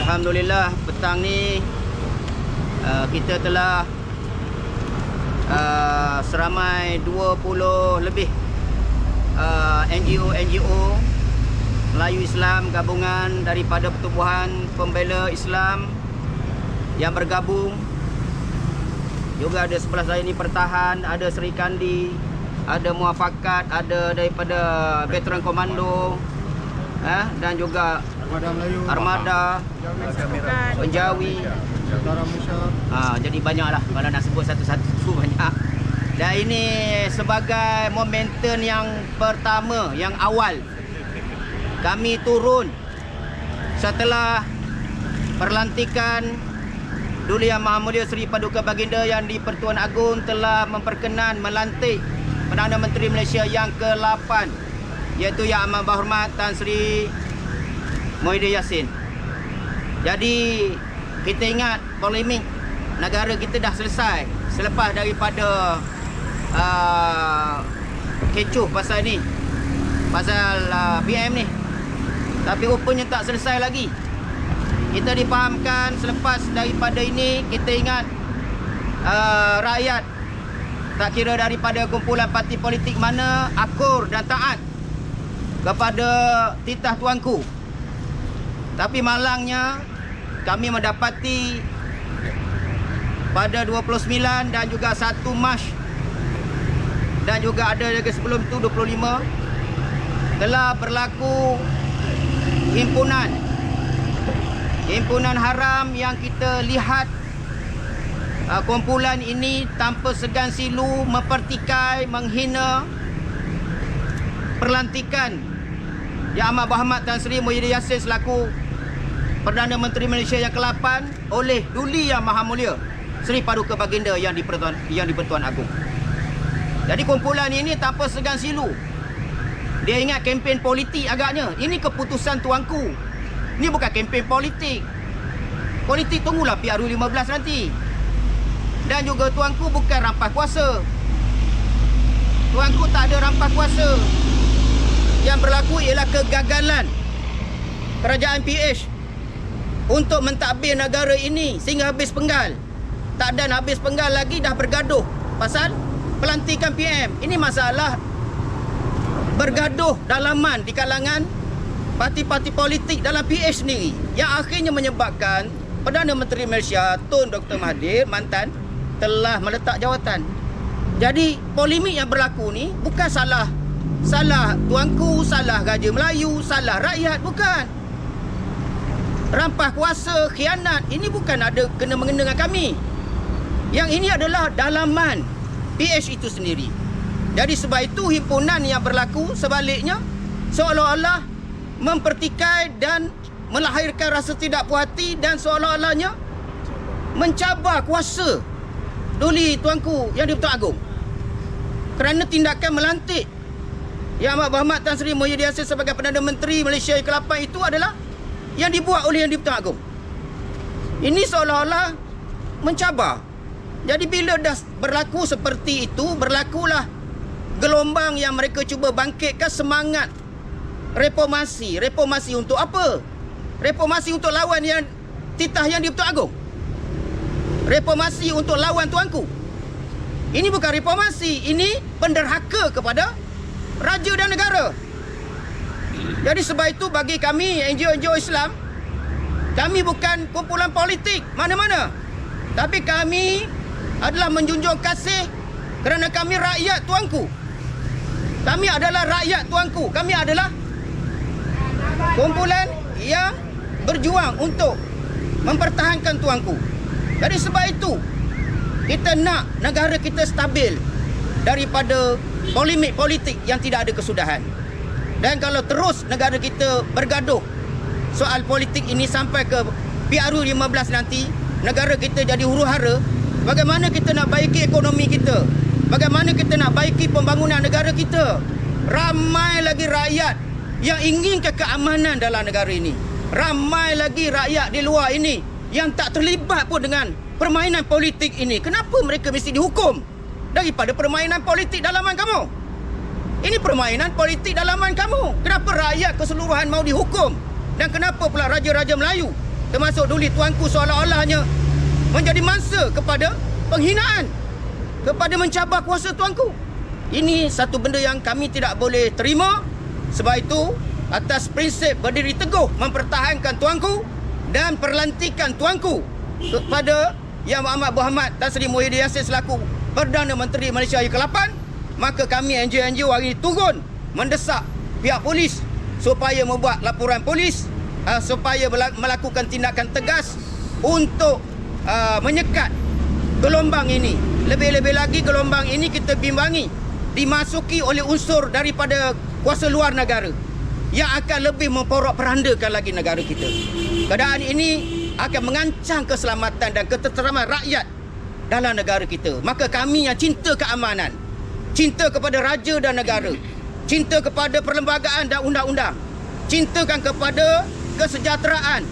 Alhamdulillah petang ni kita telah seramai 20 lebih NGO Melayu Islam gabungan daripada Pertubuhan Pembela Islam yang bergabung. Juga ada sebelah saya ni Pertahan, ada Seri Kandi, ada Muafakat, ada daripada Veteran Komando, dan juga Armada, Penjawi. Jadi banyaklah kalau nak sebut satu-satu banyak. Dan ini sebagai momentum yang pertama, yang awal kami turun setelah perlantikan Duli Yang Maha Mulia Seri Paduka Baginda yang di-Pertuan Agong telah memperkenan melantik Perdana Menteri Malaysia yang ke-8, iaitu Yang Amat Berhormat Tan Sri Muhyiddin Yassin. Jadi kita ingat polemik negara kita dah selesai selepas daripada kecoh pasal ni, pasal PM ni. Tapi rupanya tak selesai lagi. Kita difahamkan selepas daripada ini, kita ingat rakyat, tak kira daripada kumpulan parti politik mana, akur dan taat kepada titah tuanku. Tapi malangnya kami mendapati pada 29 dan juga 1 Mac dan juga ada lagi sebelum itu 25 telah berlaku himpunan haram yang kita lihat kumpulan ini tanpa segan silu mempertikai, menghina perlantikan Yang Amat Berhormat Tan Sri Muhyiddin Yassin selaku Perdana Menteri Malaysia yang ke-8 oleh Duli Yang Maha Mulia Seri Paduka Baginda yang di-Pertuan Agong. Jadi kumpulan ini tanpa segan silu, dia ingat kempen politik agaknya. Ini keputusan tuanku. Ini bukan kempen politik. Politik tunggulah PRU 15 nanti. Dan juga tuanku bukan rampas kuasa. Tuanku tak ada rampas kuasa. Yang berlaku ialah kegagalan kerajaan PH untuk mentadbir negara ini sehingga habis penggal. Tak dan habis penggal lagi dah bergaduh pasal pelantikan PM. Ini masalah bergaduh dalaman di kalangan parti-parti politik dalam PH sendiri yang akhirnya menyebabkan Perdana Menteri Malaysia Tun Dr. Mahathir mantan telah meletak jawatan. Jadi polemik yang berlaku ni bukan salah tuanku, salah Raja Melayu, salah rakyat, bukan. Rampas kuasa, khianat, ini bukan ada kena-mengena dengan kami. Yang ini adalah dalaman PH itu sendiri. Jadi sebab itu himpunan yang berlaku sebaliknya seolah-olah mempertikai dan melahirkan rasa tidak puas hati dan seolah-olahnya mencabar kuasa Duli tuanku yang di-Pertuan Agong kerana tindakan melantik Yang Amat Berhormat Tan Sri Muhyiddin Yassin sebagai Perdana Menteri Malaysia yang ke-8 itu adalah yang dibuat oleh yang di-Pertuan Agong. Ini seolah-olah mencabar. Jadi bila dah berlaku seperti itu, berlakulah gelombang yang mereka cuba bangkitkan semangat reformasi. Reformasi untuk apa? Reformasi untuk lawan yang titah yang di-Pertuan Agong. Reformasi untuk lawan tuanku. Ini bukan reformasi, ini penderhaka kepada raja dan negara. Jadi sebab itu bagi kami NGO Islam, kami bukan kumpulan politik mana-mana. Tapi kami adalah menjunjung kasih kerana kami rakyat tuanku. Kami adalah rakyat tuanku. Kami adalah kumpulan yang berjuang untuk mempertahankan tuanku. Jadi sebab itu kita nak negara kita stabil daripada polemik politik yang tidak ada kesudahan. Dan kalau terus negara kita bergaduh soal politik ini sampai ke PRU 15 nanti, negara kita jadi huru-hara. Bagaimana kita nak baiki ekonomi kita? Bagaimana kita nak baiki pembangunan negara kita? Ramai lagi rakyat yang inginkan keamanan dalam negara ini. Ramai lagi rakyat di luar ini yang tak terlibat pun dengan permainan politik ini. Kenapa mereka mesti dihukum daripada permainan politik dalaman kamu? Ini permainan politik dalaman kamu. Kenapa rakyat keseluruhan mau dihukum? Dan kenapa pula raja-raja Melayu termasuk Duli Tuanku seolah-olahnya menjadi mangsa kepada penghinaan, kepada mencabar kuasa Tuanku. Ini satu benda yang kami tidak boleh terima. Sebab itu, atas prinsip berdiri teguh mempertahankan Tuanku dan perlantikan Tuanku kepada Yang Amat Berhormat Tan Sri Muhyiddin Yassin selaku Perdana Menteri Malaysia yang ke-8, maka kami NGO hari ini turun mendesak pihak polis supaya membuat laporan polis, supaya melakukan tindakan tegas untuk menyekat gelombang ini. Lebih-lebih lagi gelombang ini kita bimbangi dimasuki oleh unsur daripada kuasa luar negara yang akan lebih memporak-perandakan lagi negara kita. Keadaan ini akan mengancam keselamatan dan ketenteraman rakyat dalam negara kita. Maka kami yang cinta keamanan, cinta kepada raja dan negara, cinta kepada perlembagaan dan undang-undang, cintakan kepada kesejahteraan,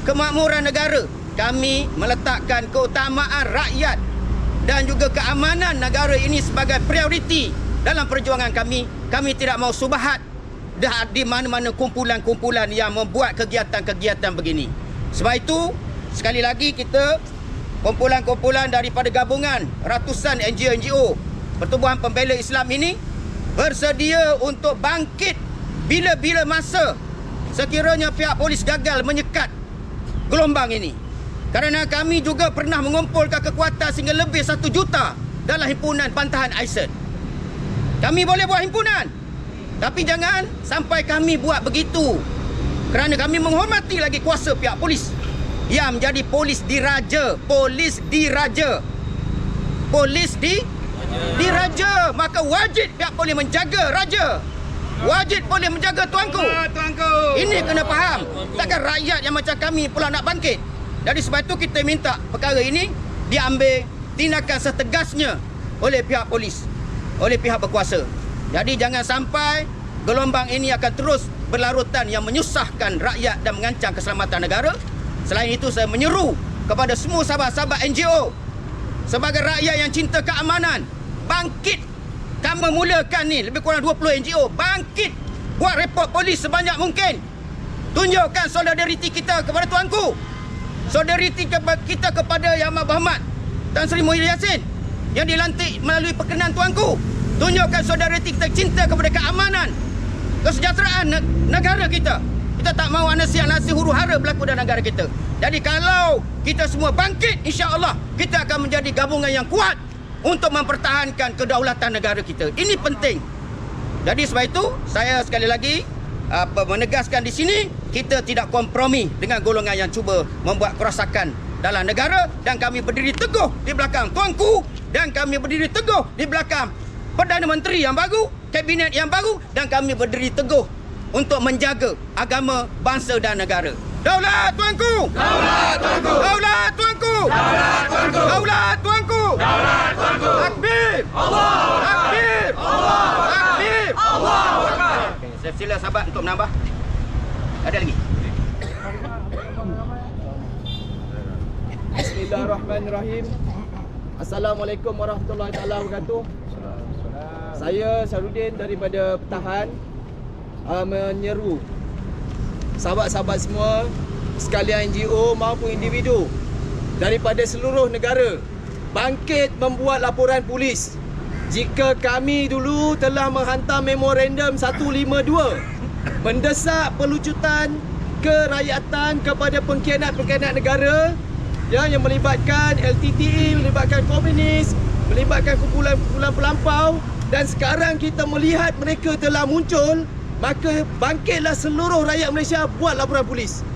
kemakmuran negara, kami meletakkan keutamaan rakyat dan juga keamanan negara ini sebagai prioriti dalam perjuangan kami. Kami tidak mahu subahat di mana-mana kumpulan-kumpulan yang membuat kegiatan-kegiatan begini. Sebab itu, sekali lagi kita, kumpulan-kumpulan daripada gabungan ratusan NGO Pertubuhan Pembela Islam ini bersedia untuk bangkit bila-bila masa sekiranya pihak polis gagal menyekat gelombang ini. Kerana kami juga pernah mengumpulkan kekuatan sehingga lebih 1 juta dalam himpunan bantahan ISIS. Kami boleh buat himpunan, tapi jangan sampai kami buat begitu, kerana kami menghormati lagi kuasa pihak polis yang menjadi polis diraja. Polis diraja. Polis diraja. Maka wajib pihak polis menjaga raja. Wajib polis menjaga tuanku. Ini kena faham. Takkan rakyat yang macam kami pula nak bangkit. Jadi sebab itu kita minta perkara ini diambil tindakan setegasnya oleh pihak polis, oleh pihak berkuasa. Jadi jangan sampai gelombang ini akan terus berlarutan yang menyusahkan rakyat dan mengancam keselamatan negara. Selain itu, saya menyeru kepada semua sahabat-sahabat NGO sebagai rakyat yang cinta keamanan, bangkit. Kami memulakan ni lebih kurang 20 NGO, bangkit, buat report polis sebanyak mungkin. Tunjukkan solidariti kita kepada tuanku, solidariti kita kepada Yang Amat Berhormat Tan Sri Muhyiddin Yassin yang dilantik melalui perkenan tuanku. Tunjukkan solidariti kita, cinta kepada keamanan, kesejahteraan negara kita. Kita tak mahu nasi huru-hara berlaku dalam negara kita. Jadi kalau kita semua bangkit, insya-Allah kita akan menjadi gabungan yang kuat untuk mempertahankan kedaulatan negara kita. Ini penting. Jadi sebab itu saya sekali lagi menegaskan di sini, kita tidak kompromi dengan golongan yang cuba membuat kerosakan dalam negara, dan kami berdiri teguh di belakang tuanku, dan kami berdiri teguh di belakang Perdana Menteri yang baru, kabinet yang baru, dan kami berdiri teguh untuk menjaga agama, bangsa dan negara. Daulat tuanku! Daulat tuanku! Daulat tuanku! Daulat tuanku! Daulat tuanku! Daulat tuanku! Takbir! Allah! Takbir! Allah! Takbir! Allah! Okay, saya sila sahabat untuk menambah. Ada lagi? Bismillahirrahmanirrahim. Assalamualaikum warahmatullahi wabarakatuh. Saya Sarudin daripada Pertahan menyeru sahabat-sahabat semua sekalian NGO maupun individu daripada seluruh negara bangkit membuat laporan polis. Jika kami dulu telah menghantar memorandum 152 mendesak pelucutan kerakyatan kepada pengkhianat-pengkhianat negara yang melibatkan LTTE, melibatkan komunis, melibatkan kumpulan-kumpulan pelampau, dan sekarang kita melihat mereka telah muncul, maka bangkitlah seluruh rakyat Malaysia buat laporan polis.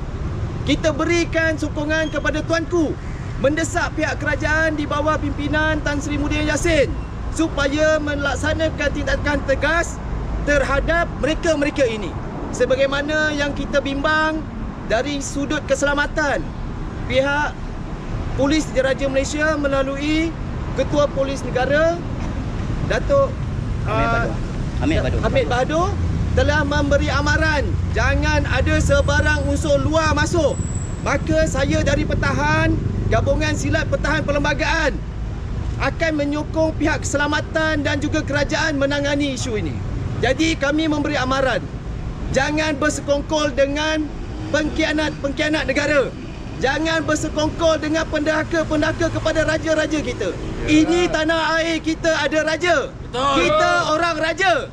Kita berikan sokongan kepada tuanku mendesak pihak kerajaan di bawah pimpinan Tan Sri Muhyiddin Yassin supaya melaksanakan tindakan tegas terhadap mereka-mereka ini. Sebagaimana yang kita bimbang dari sudut keselamatan, pihak Polis Diraja Malaysia melalui Ketua Polis Negara Datuk Hamid Bahadur telah memberi amaran jangan ada sebarang unsur luar masuk. Maka saya dari Pertahan, Gabungan Silat Pertahan Perlembagaan, akan menyokong pihak keselamatan dan juga kerajaan menangani isu ini. Jadi kami memberi amaran, jangan bersekongkol dengan pengkhianat-pengkhianat negara. Jangan bersekongkol dengan pendahaka-pendahaka kepada raja-raja kita. Ini tanah air kita ada raja. Betul. Kita orang raja.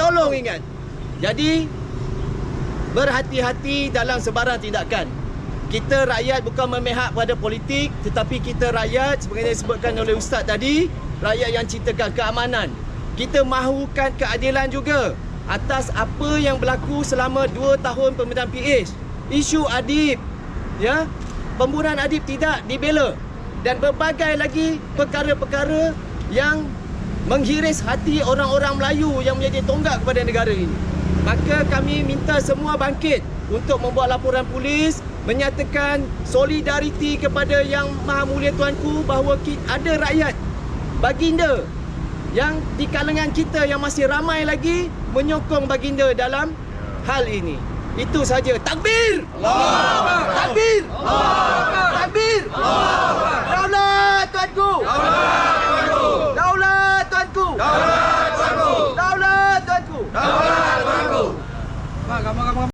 Tolong ingat. Jadi, berhati-hati dalam sebarang tindakan. Kita rakyat bukan memihak pada politik, tetapi kita rakyat, seperti yang disebutkan oleh Ustaz tadi, rakyat yang cintakan keamanan. Kita mahukan keadilan juga atas apa yang berlaku selama 2 tahun pemerintahan PH. Isu Adib, ya, pembunuhan Adib tidak dibela, dan berbagai lagi perkara-perkara yang menghiris hati orang-orang Melayu yang menjadi tonggak kepada negara ini. Maka kami minta semua bangkit untuk membuat laporan polis, menyatakan solidariti kepada Yang Maha Mulia Tuanku bahawa ada rakyat baginda yang di kalangan kita yang masih ramai lagi menyokong baginda dalam hal ini. Itu saja. Takbir! Takbir! Takbir! Daulat Tuanku! Daulat Tuanku! Daulat Tuanku!